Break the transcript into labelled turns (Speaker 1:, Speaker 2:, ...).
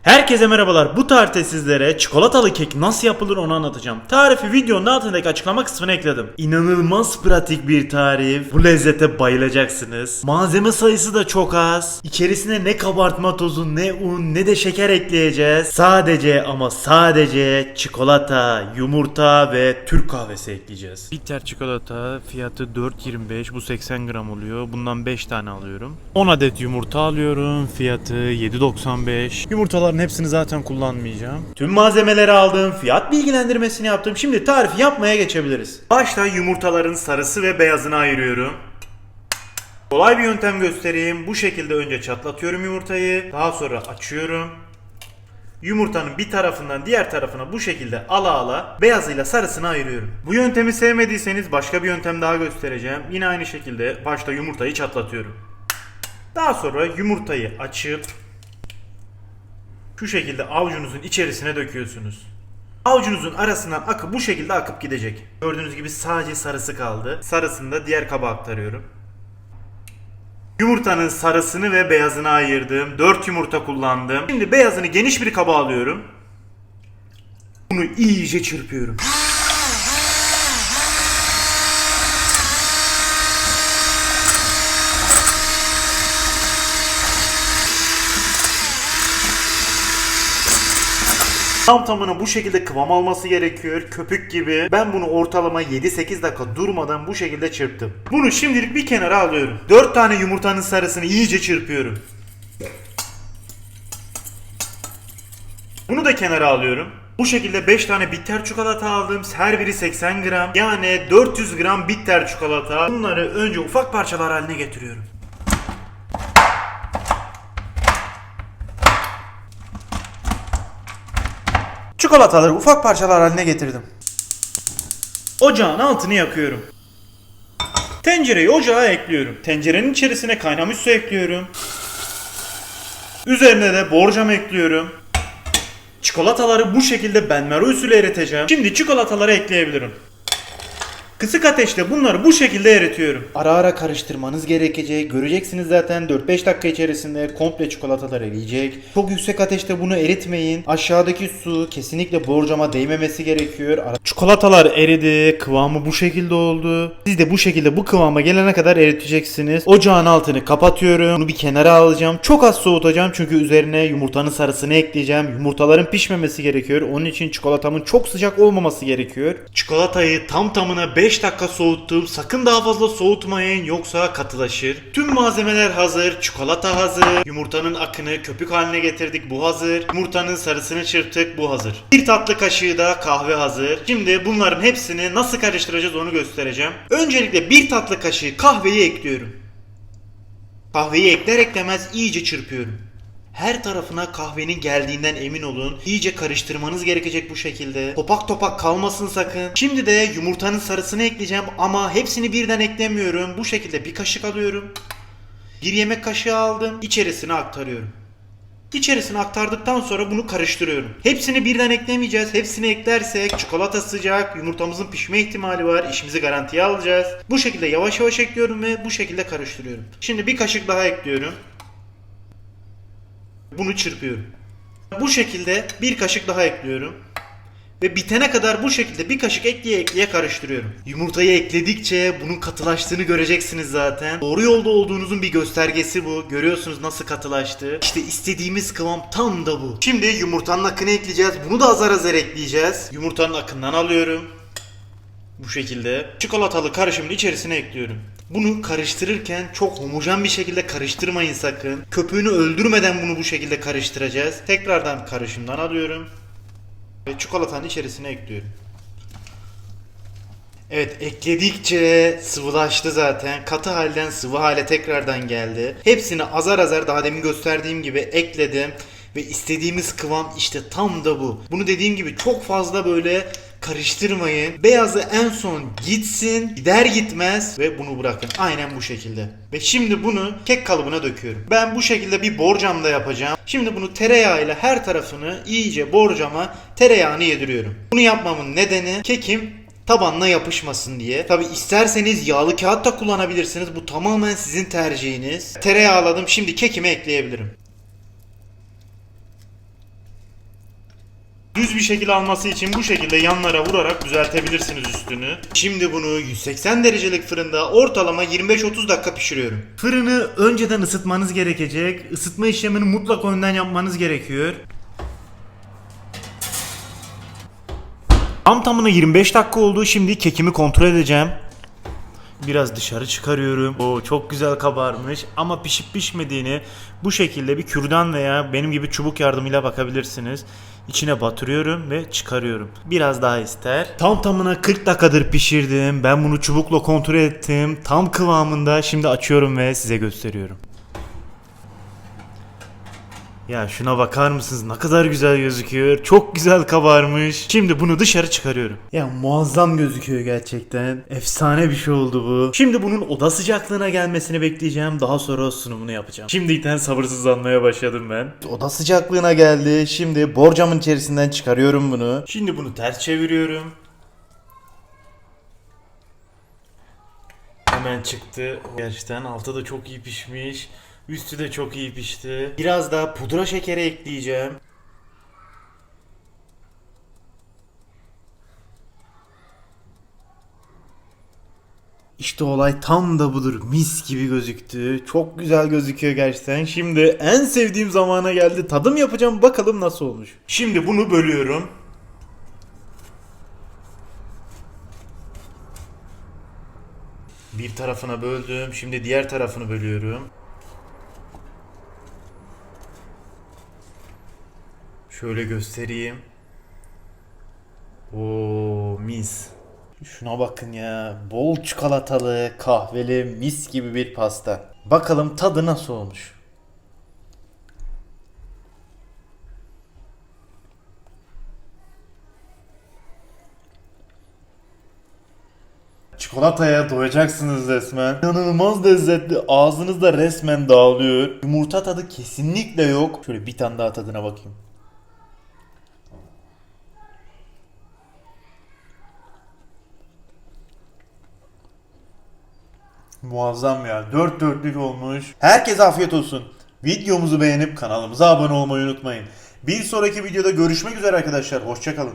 Speaker 1: Herkese merhabalar. Bu tarifte sizlere çikolatalı kek nasıl yapılır onu anlatacağım. Tarifi videonun altındaki açıklama kısmına ekledim. İnanılmaz pratik bir tarif. Bu lezzete bayılacaksınız. Malzeme sayısı da çok az. İçerisine ne kabartma tozu, ne un, ne de şeker ekleyeceğiz. Sadece ama sadece çikolata, yumurta ve Türk kahvesi ekleyeceğiz. Bitter çikolata fiyatı 4.25. Bu 80 gram oluyor. Bundan 5 tane alıyorum. 10 adet yumurta alıyorum. Fiyatı 7.95. Yumurtaların hepsini zaten kullanmayacağım. Tüm malzemeleri aldım. Fiyat bilgilendirmesini yaptım. Şimdi tarifi yapmaya geçebiliriz. Başta yumurtaların sarısı ve beyazını ayırıyorum. Kolay bir yöntem göstereyim. Bu şekilde önce çatlatıyorum yumurtayı. Daha sonra açıyorum. Yumurtanın bir tarafından diğer tarafına bu şekilde ala ala beyazıyla sarısını ayırıyorum. Bu yöntemi sevmediyseniz başka bir yöntem daha göstereceğim. Yine aynı şekilde başta yumurtayı çatlatıyorum. Daha sonra yumurtayı açıp şu şekilde avucunuzun içerisine döküyorsunuz. Avucunuzun arasından bu şekilde akıp gidecek. Gördüğünüz gibi sadece sarısı kaldı. Sarısını da diğer kaba aktarıyorum. Yumurtanın sarısını ve beyazını ayırdım. 4 yumurta kullandım. Şimdi beyazını geniş bir kaba alıyorum. Bunu iyice çırpıyorum. Tam tamına bu şekilde kıvam alması gerekiyor. Köpük gibi. Ben bunu ortalama 7-8 dakika durmadan bu şekilde çırptım. Bunu şimdilik bir kenara alıyorum. 4 tane yumurtanın sarısını iyice çırpıyorum. Bunu da kenara alıyorum. Bu şekilde 5 tane bitter çikolata aldım. Her biri 80 gram. Yani 400 gram bitter çikolata. Bunları önce ufak parçalar haline getiriyorum. Çikolataları ufak parçalar haline getirdim. Ocağın altını yakıyorum. Tencereyi ocağa ekliyorum. Tencerenin içerisine kaynamış su ekliyorum. Üzerine de borcam ekliyorum. Çikolataları bu şekilde benmari usulü eriteceğim. Şimdi çikolataları ekleyebilirim. Kısık ateşte bunları bu şekilde eritiyorum. Ara ara karıştırmanız gerekecek. Göreceksiniz zaten 4-5 dakika içerisinde komple çikolatalar eriyecek. Çok yüksek ateşte bunu eritmeyin. Aşağıdaki su kesinlikle borcama değmemesi gerekiyor. Çikolatalar eridi. Kıvamı bu şekilde oldu. Siz de bu şekilde bu kıvama gelene kadar eriteceksiniz. Ocağın altını kapatıyorum. Bunu bir kenara alacağım. Çok az soğutacağım çünkü üzerine yumurtanın sarısını ekleyeceğim. Yumurtaların pişmemesi gerekiyor. Onun için çikolatamın çok sıcak olmaması gerekiyor. Çikolatayı tam tamına 5 dakika soğuttum. Sakın daha fazla soğutmayın yoksa katılaşır. Tüm malzemeler hazır. Çikolata hazır. Yumurtanın akını köpük haline getirdik. Bu hazır. Yumurtanın sarısını çırptık. Bu hazır. Bir tatlı kaşığı da kahve hazır. Şimdi bunların hepsini nasıl karıştıracağız onu göstereceğim. Öncelikle bir tatlı kaşığı kahveyi ekliyorum. Kahveyi ekler eklemez iyice çırpıyorum. Her tarafına kahvenin geldiğinden emin olun. İyice karıştırmanız gerekecek bu şekilde. Topak topak kalmasın sakın. Şimdi de yumurtanın sarısını ekleyeceğim ama hepsini birden eklemiyorum. Bu şekilde bir kaşık alıyorum. Bir yemek kaşığı aldım. İçerisine aktarıyorum. İçerisine aktardıktan sonra bunu karıştırıyorum. Hepsini birden eklemeyeceğiz. Hepsini eklersek çikolata sıcak, yumurtamızın pişme ihtimali var. İşimizi garantiye alacağız. Bu şekilde yavaş yavaş ekliyorum ve bu şekilde karıştırıyorum. Şimdi bir kaşık daha ekliyorum. Bunu çırpıyorum. Bu şekilde bir kaşık daha ekliyorum. Ve bitene kadar bu şekilde bir kaşık ekleye ekleye karıştırıyorum. Yumurtayı ekledikçe bunun katılaştığını göreceksiniz zaten. Doğru yolda olduğunuzun bir göstergesi bu. Görüyorsunuz nasıl katılaştı. İşte istediğimiz kıvam tam da bu. Şimdi yumurtanın akını ekleyeceğiz. Bunu da azar azar ekleyeceğiz. Yumurtanın akından alıyorum. Bu şekilde çikolatalı karışımın içerisine ekliyorum. Bunu karıştırırken çok homojen bir şekilde karıştırmayın sakın. Köpüğünü öldürmeden bunu bu şekilde karıştıracağız. Tekrardan karışımdan alıyorum. Ve çikolatanın içerisine ekliyorum. Evet, ekledikçe sıvılaştı zaten. Katı halden sıvı hale tekrardan geldi. Hepsini azar azar daha demin gösterdiğim gibi ekledim. Ve istediğimiz kıvam işte tam da bu. Bunu dediğim gibi çok fazla böyle karıştırmayın. Beyazı en son gitsin. Gider gitmez ve bunu bırakın. Aynen bu şekilde. Ve şimdi bunu kek kalıbına döküyorum. Ben bu şekilde bir borcamda yapacağım. Şimdi bunu tereyağıyla her tarafını iyice borcama tereyağını yediriyorum. Bunu yapmamın nedeni kekim tabanına yapışmasın diye. Tabi isterseniz yağlı kağıt da kullanabilirsiniz. Bu tamamen sizin tercihiniz. Tereyağladım. Şimdi kekime ekleyebilirim. düz bir şekil alması için bu şekilde yanlara vurarak düzeltebilirsiniz üstünü. Şimdi bunu 180 derecelik fırında ortalama 25-30 dakika pişiriyorum. Fırını önceden ısıtmanız gerekecek. Isıtma işlemini mutlak önden yapmanız gerekiyor. Tam tamına 25 dakika oldu. Şimdi kekimi kontrol edeceğim. Biraz dışarı çıkarıyorum. Oo, çok güzel kabarmış ama pişip pişmediğini bu şekilde bir kürdan veya benim gibi çubuk yardımıyla bakabilirsiniz. İçine batırıyorum ve çıkarıyorum. Biraz daha ister. Tam tamına 40 dakikadır pişirdim. Ben bunu çubukla kontrol ettim. Tam kıvamında. Şimdi açıyorum ve size gösteriyorum. Ya şuna bakar mısınız? Ne kadar güzel gözüküyor. Çok güzel kabarmış. Şimdi bunu dışarı çıkarıyorum. Ya muazzam gözüküyor gerçekten. Efsane bir şey oldu bu. Şimdi bunun oda sıcaklığına gelmesini bekleyeceğim. Daha sonra sunumunu yapacağım. Şimdiden sabırsızlanmaya başladım ben. Oda sıcaklığına geldi. Şimdi borcamın içerisinden çıkarıyorum bunu. Şimdi bunu ters çeviriyorum. Hemen çıktı. Gerçekten altı da çok iyi pişmiş. Üstü de çok iyi pişti. Biraz daha pudra şekeri ekleyeceğim. İşte olay tam da budur. Mis gibi gözüktü. Çok güzel gözüküyor gerçekten. Şimdi en sevdiğim zamana geldi. Tadım yapacağım. Bakalım nasıl olmuş. Şimdi bunu bölüyorum. Bir tarafına böldüm. Şimdi diğer tarafını bölüyorum. Şöyle göstereyim. Oo, mis. Şuna bakın ya. Bol çikolatalı, kahveli, mis gibi bir pasta. Bakalım tadı nasıl olmuş. Çikolataya doyacaksınız resmen. İnanılmaz lezzetli. Ağzınızda resmen dağılıyor. Yumurta tadı kesinlikle yok. Şöyle bir tane daha tadına bakayım. Muazzam ya. Dört dörtlük olmuş. Herkese afiyet olsun. Videomuzu beğenip kanalımıza abone olmayı unutmayın. Bir sonraki videoda görüşmek üzere arkadaşlar. Hoşça kalın.